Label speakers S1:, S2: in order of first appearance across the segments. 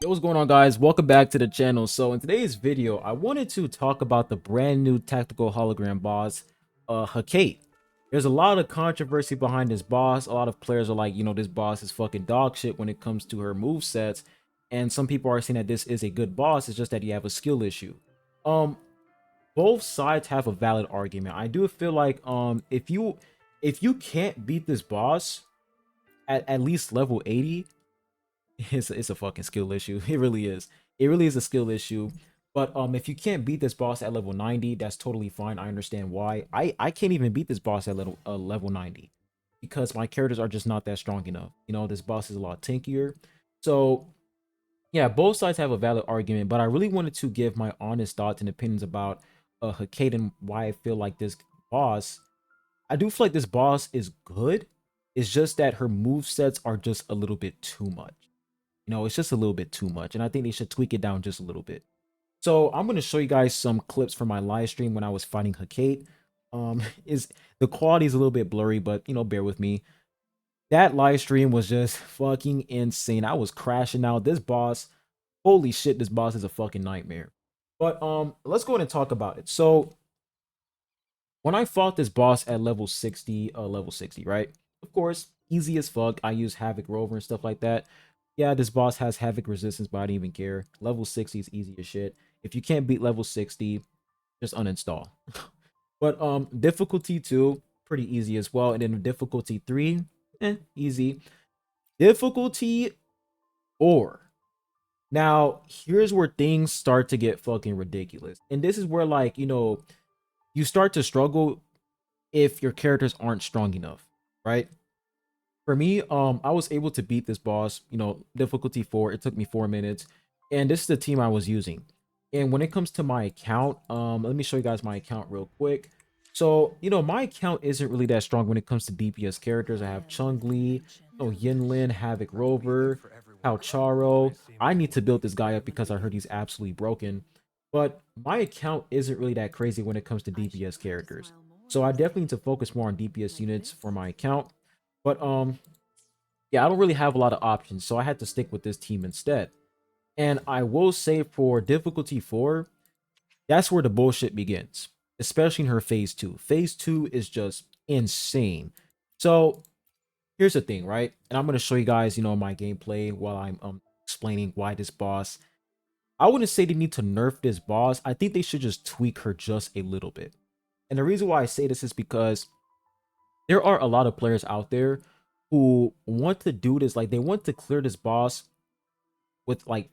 S1: Yo, what's going on, guys? Welcome back to the channel. So in today's video, I wanted to talk about the brand new tactical hologram boss, Hecate. There's a lot of controversy behind this boss. A lot of players are like, this boss is fucking dog shit when it comes to her move sets, and some people are saying that this is a good boss. It's just that you have a skill issue. Um, both sides have a valid argument. I do feel like if you can't beat this boss at least level 80, it's a fucking skill issue. It really is. It really is a skill issue. But if you can't beat this boss at level 90, that's totally fine. I understand why. I can't even beat this boss at level 90 because my characters are just not that strong enough. This boss is a lot tankier. So yeah, both sides have a valid argument, but I really wanted to give my honest thoughts and opinions about Hecate and why I feel like this boss. I do feel like this boss is good. It's just that her move sets are just a little bit too much. It's just a little bit too much, and I think they should tweak it down just a little bit. So I'm going to show you guys some clips from my live stream when I was fighting Hecate. Is the quality is a little bit blurry, but bear with me. That live stream was just fucking insane. I was crashing out. This boss, holy shit, this boss is a fucking nightmare. But let's go ahead and talk about it. So when I fought this boss at level 60, right? Of course, easy as fuck. I use Havoc Rover and stuff like that. Yeah, this boss has Havoc resistance, but I don't even care. Level 60 is easy as shit. If you can't beat level 60, just uninstall. But difficulty 2, pretty easy as well. And then difficulty 3, easy. Difficulty 4. Now, here's where things start to get fucking ridiculous. And this is where, like, you start to struggle if your characters aren't strong enough, right? For me, I was able to beat this boss, difficulty 4. It took me 4 minutes, and this is the team I was using. And when it comes to my account, let me show you guys my account real quick. So, my account isn't really that strong when it comes to DPS characters. I have Chun-Li, Yinlin, Havoc Rover, Charo. I need to build this guy up because I heard he's absolutely broken. But my account isn't really that crazy when it comes to DPS characters. So I definitely need to focus more on DPS units for my account. But yeah, I don't really have a lot of options, so I had to stick with this team instead. And I will say for difficulty 4, that's where the bullshit begins, especially in her phase 2. Phase 2 is just insane. So here's the thing, right? And I'm going to show you guys, my gameplay while I'm explaining why this boss. I wouldn't say they need to nerf this boss. I think they should just tweak her just a little bit. And the reason why I say this is because there are a lot of players out there who want to do this, like they want to clear this boss with like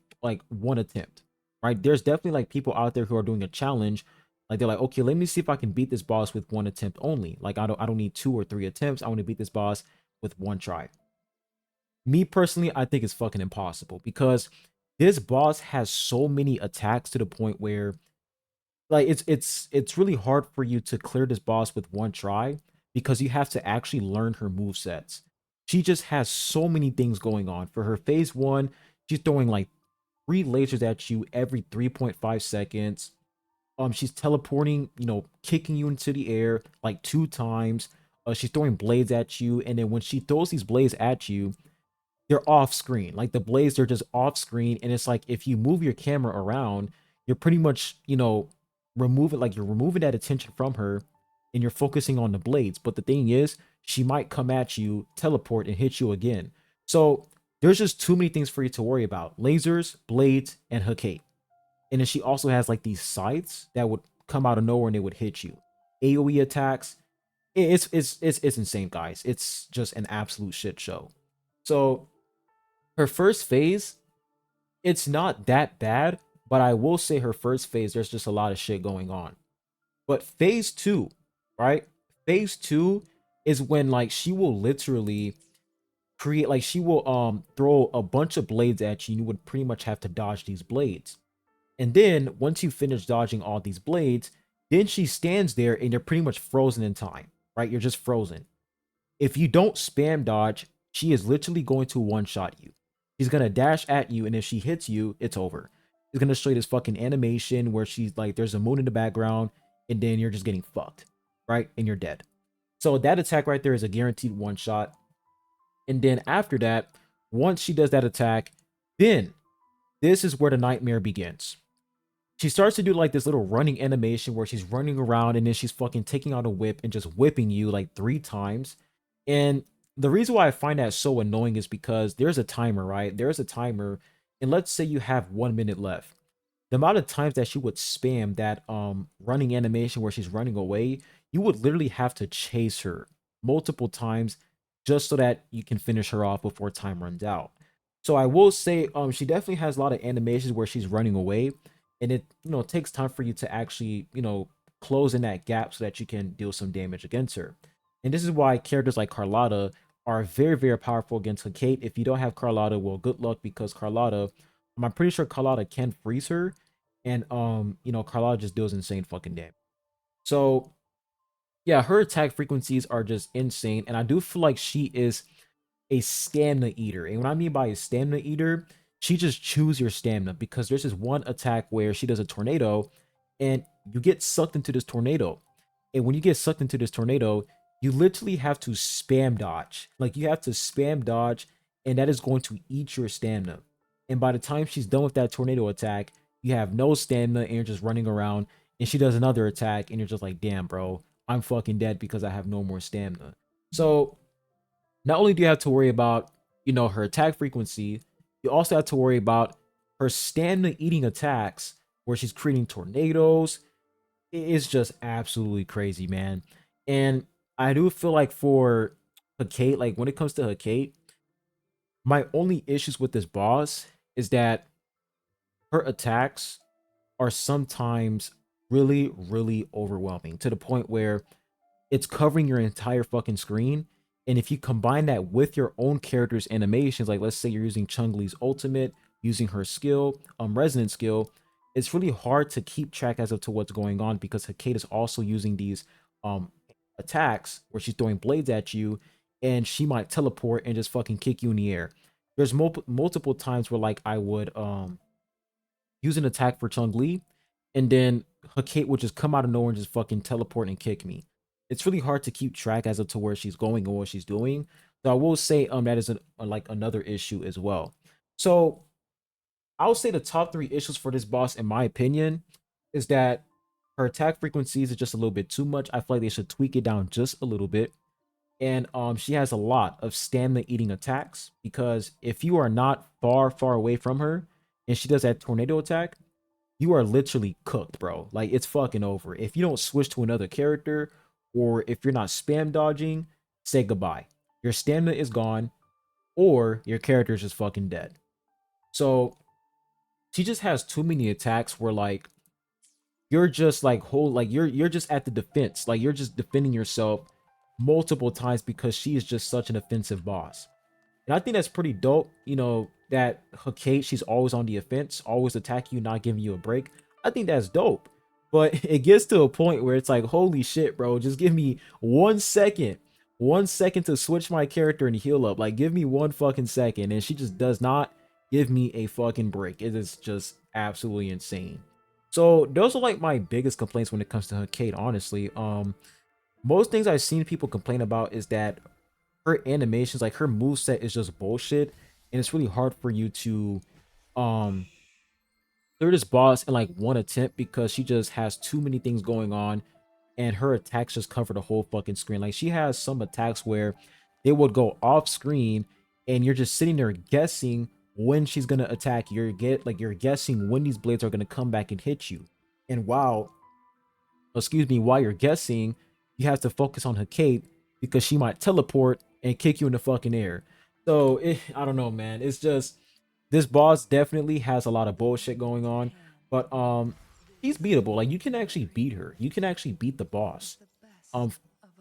S1: one attempt, right? There's definitely like people out there who are doing a challenge, like they're like, okay, let me see if I can beat this boss with one attempt only. Like I don't need 2 or 3 attempts. I want to beat this boss with one try. Me personally, I think it's fucking impossible because this boss has so many attacks to the point where like it's really hard for you to clear this boss with one try because you have to actually learn her move sets. She just has so many things going on. For her phase 1, she's throwing like 3 lasers at you every 3.5 seconds. She's teleporting, kicking you into the air like 2 times. She's throwing blades at you, and then when she throws these blades at you, they're off screen. Like the blades, they're just off screen, and it's like if you move your camera around, you're pretty much, you're removing that attention from her, and you're focusing on the blades. But the thing is, she might come at you, teleport, and hit you again. So there's just too many things for you to worry about: lasers, blades, and Hecate. And then she also has like these scythes that would come out of nowhere and they would hit you. AoE attacks. It's insane, guys. It's just an absolute shit show. So her first phase, it's not that bad, but I will say her first phase, there's just a lot of shit going on. But phase 2, right? Phase 2 is when like she will literally create, like she will throw a bunch of blades at you and you would pretty much have to dodge these blades. And then once you finish dodging all these blades, then she stands there and you're pretty much frozen in time, right? You're just frozen. If you don't spam dodge, she is literally going to one-shot you. She's going to dash at you, and if she hits you, it's over. She's going to show you this fucking animation where she's like, there's a moon in the background, and then you're just getting fucked, right? And you're dead. So that attack right there is a guaranteed one-shot. And then after that, once she does that attack, then this is where the nightmare begins. She starts to do like this little running animation where she's running around and then she's fucking taking out a whip and just whipping you like 3 times. And the reason why I find that so annoying is because there's a timer, right? There's a timer, and let's say you have 1 minute left. The amount of times that she would spam that running animation where she's running away, you would literally have to chase her multiple times just so that you can finish her off before time runs out. So I will say she definitely has a lot of animations where she's running away, and it takes time for you to actually close in that gap so that you can deal some damage against her. And this is why characters like Carlotta are very, very powerful against Hecate. If you don't have Carlotta, well, good luck, because Carlotta, I'm pretty sure Carlotta can freeze her, and Carlotta just deals insane fucking damage. So yeah, her attack frequencies are just insane, and I do feel like she is a stamina eater. And what I mean by a stamina eater, she just chews your stamina, because there's this one attack where she does a tornado and you get sucked into this tornado. And when you get sucked into this tornado, you literally have to spam dodge. Like, you have to spam dodge, and that is going to eat your stamina. And by the time she's done with that tornado attack, you have no stamina and you're just running around. And she does another attack and you're just like, damn, bro, I'm fucking dead because I have no more stamina. So not only do you have to worry about, her attack frequency, you also have to worry about her stamina eating attacks where she's creating tornadoes. It's just absolutely crazy, man. And I do feel like for Hecate, like when it comes to Hecate, my only issues with this boss is that her attacks are sometimes really, really overwhelming, to the point where it's covering your entire fucking screen. And if you combine that with your own character's animations, like let's say you're using Chung-Li's ultimate, using her skill, resonant skill, it's really hard to keep track as to what's going on, because Hecate is also using these um attacks where she's throwing blades at you, and she might teleport and just fucking kick you in the air. There's multiple times where like I would use an attack for Chung-Li, and then Hecate would just come out of nowhere and just fucking teleport and kick me. It's really hard to keep track as to where she's going and what she's doing. So I will say that is like another issue as well. So I would say the top 3 issues for this boss, in my opinion, is that her attack frequencies is just a little bit too much. I feel like they should tweak it down just a little bit. And she has a lot of stamina eating attacks, because if you are not far, far away from her and she does that tornado attack, you are literally cooked, bro. Like, it's fucking over. If you don't switch to another character, or if you're not spam dodging, say goodbye. Your stamina is gone, or your character is just fucking dead. So she just has too many attacks where like you're just like you're just at the defense. Like, you're just defending yourself multiple times because she is just such an offensive boss. And I think that's pretty dope, that Hecate, she's always on the offense, always attack you, not giving you a break. I think that's dope. But it gets to a point where it's like, holy shit, bro, just give me 1 second. 1 second to switch my character and heal up. Like, give me 1 fucking second. And she just does not give me a fucking break. It is just absolutely insane. So those are like my biggest complaints when it comes to Hecate, honestly. Most things I've seen people complain about is that her animations, like her move set, is just bullshit, and it's really hard for you to um clear this boss in like one attempt, because she just has too many things going on, and her attacks just cover the whole fucking screen. Like, she has some attacks where they would go off screen, and you're just sitting there guessing when she's gonna attack. You're guessing when these blades are gonna come back and hit you. And while you're guessing, you have to focus on her cape, because she might teleport and kick you in the fucking air. So I don't know, man. It's just, this boss definitely has a lot of bullshit going on, but she's beatable. Like, you can actually beat her. You can actually beat the boss. Um,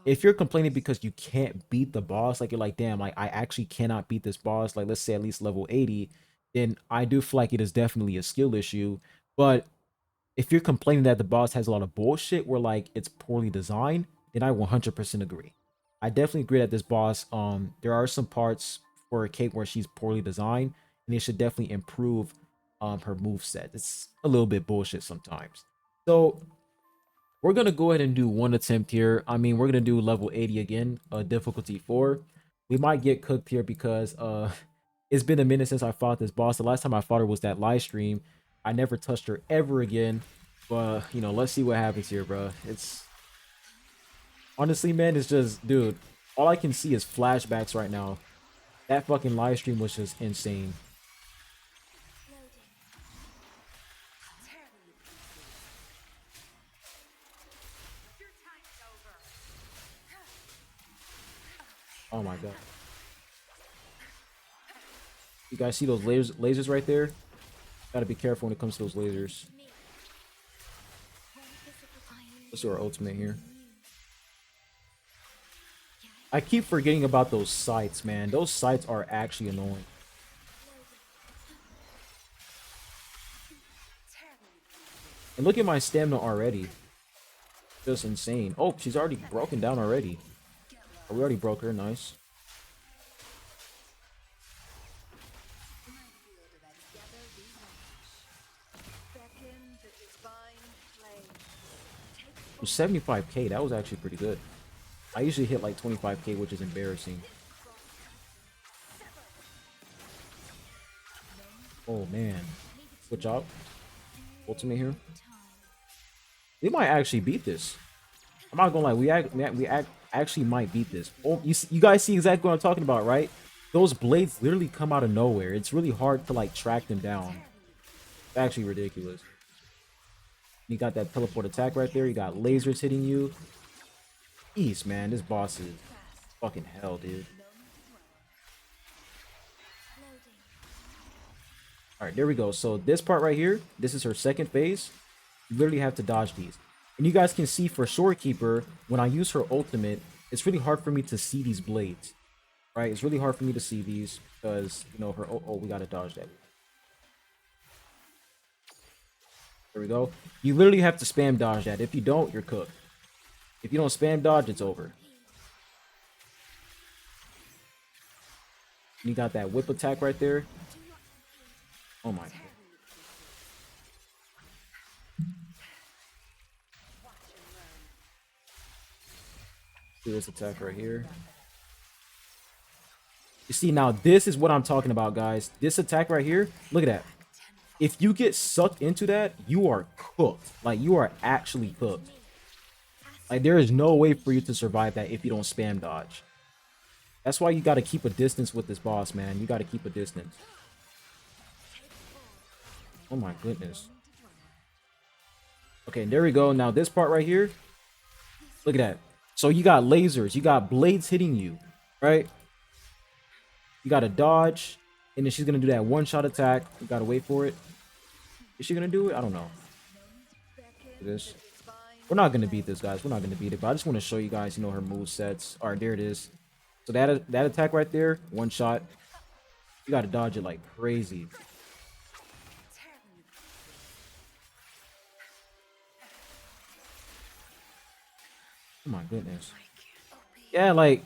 S1: if you're complaining because you can't beat the boss, like you're like, damn, like I actually cannot beat this boss. Like, let's say at least level 80, then I do feel like it is definitely a skill issue. But if you're complaining that the boss has a lot of bullshit where like it's poorly designed, then I 100% agree. I definitely agree that this boss, there are some parts for Kate where she's poorly designed, and they should definitely improve her move set. It's a little bit bullshit sometimes. So we're gonna go ahead and do one attempt here. I mean, we're gonna do level 80 again, difficulty 4. We might get cooked here because It's been a minute since I fought this boss. The last time I fought her was that live stream. I never touched her ever again. But, you know, let's see what happens here, bro. It's... Honestly, man, it's just... Dude, all I can see is flashbacks right now. That fucking live stream was just insane. Oh my god. You guys see those lasers right there? Gotta be careful when it comes to those lasers. Let's do our ultimate here. I keep forgetting about those sights, man. Those sights are actually annoying. And look at my stamina already. Just insane. Oh, she's already broken down already. Oh, we already broke her. Nice. It was 75k. That was actually pretty good. I usually hit like 25k, which is embarrassing. Oh man. Good job. Ultimate here. We might actually beat this. I'm not gonna lie. We actually might beat this. Oh, you guys see exactly what I'm talking about, right? Those blades literally come out of nowhere. It's really hard to like track them down. It's actually ridiculous. You got that teleport attack right there. You got lasers hitting you. Jeez, man, this boss is fucking hell, dude. Alright, there we go. So this part right here, this is her second phase. You literally have to dodge these. And you guys can see for Shorekeeper, when I use her ultimate, it's really hard for me to see these blades. Right? It's really hard for me to see these because, you know, her... Oh, we gotta dodge that. There we go. You literally have to spam dodge that. If you don't, you're cooked. If you don't spam dodge, it's over. You got that whip attack right there. Oh my god. Do this attack right here. You see, now this is what I'm talking about, guys. This attack right here, look at that. If you get sucked into that, you are cooked. Like, you are actually cooked. Like, there is no way for you to survive that if you don't spam dodge. That's why you got to keep a distance with this boss, man. You got to keep a distance. Oh my goodness. Okay, there we go. Now this part right here. Look at that. So you got lasers. You got blades hitting you, right? You got to dodge. And then she's going to do that one-shot attack. You got to wait for it. Is she going to do it? I don't know. This. We're not going to beat this, guys. We're not going to beat it. But I just want to show you guys, you know, her move sets. All right, there it is. So that attack right there, one shot. You got to dodge it like crazy. Oh my goodness. Yeah, like,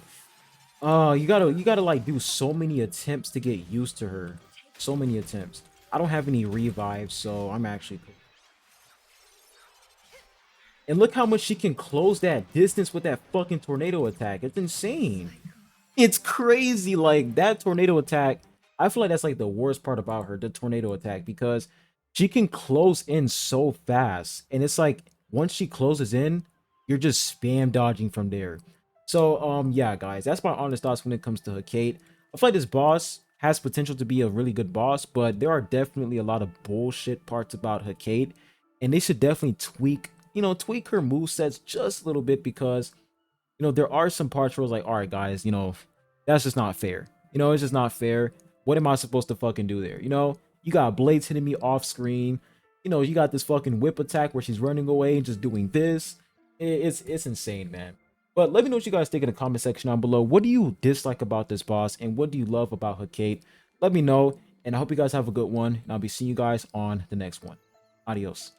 S1: you gotta like do so many attempts to get used to her. So many attempts. I don't have any revives, so I'm actually cool. And look how much she can close that distance with that fucking tornado attack. It's insane. It's crazy. Like, that tornado attack, I feel like that's like the worst part about her, the tornado attack, because she can close in so fast. And it's like, once she closes in, you're just spam dodging from there. So, yeah, guys, that's my honest thoughts when it comes to Hecate. I feel like this boss has potential to be a really good boss, but there are definitely a lot of bullshit parts about Hecate. And they should definitely tweak her movesets just a little bit because, you know, there are some parts where it's like, all right, guys, you know, that's just not fair. You know, it's just not fair. What am I supposed to fucking do there? You know, you got blades hitting me off screen. You know, you got this fucking whip attack where she's running away and just doing this. It's insane, man. But let me know what you guys think in the comment section down below. What do you dislike about this boss and what do you love about Hecate? Let me know, and I hope you guys have a good one, and I'll be seeing you guys on the next one. Adios.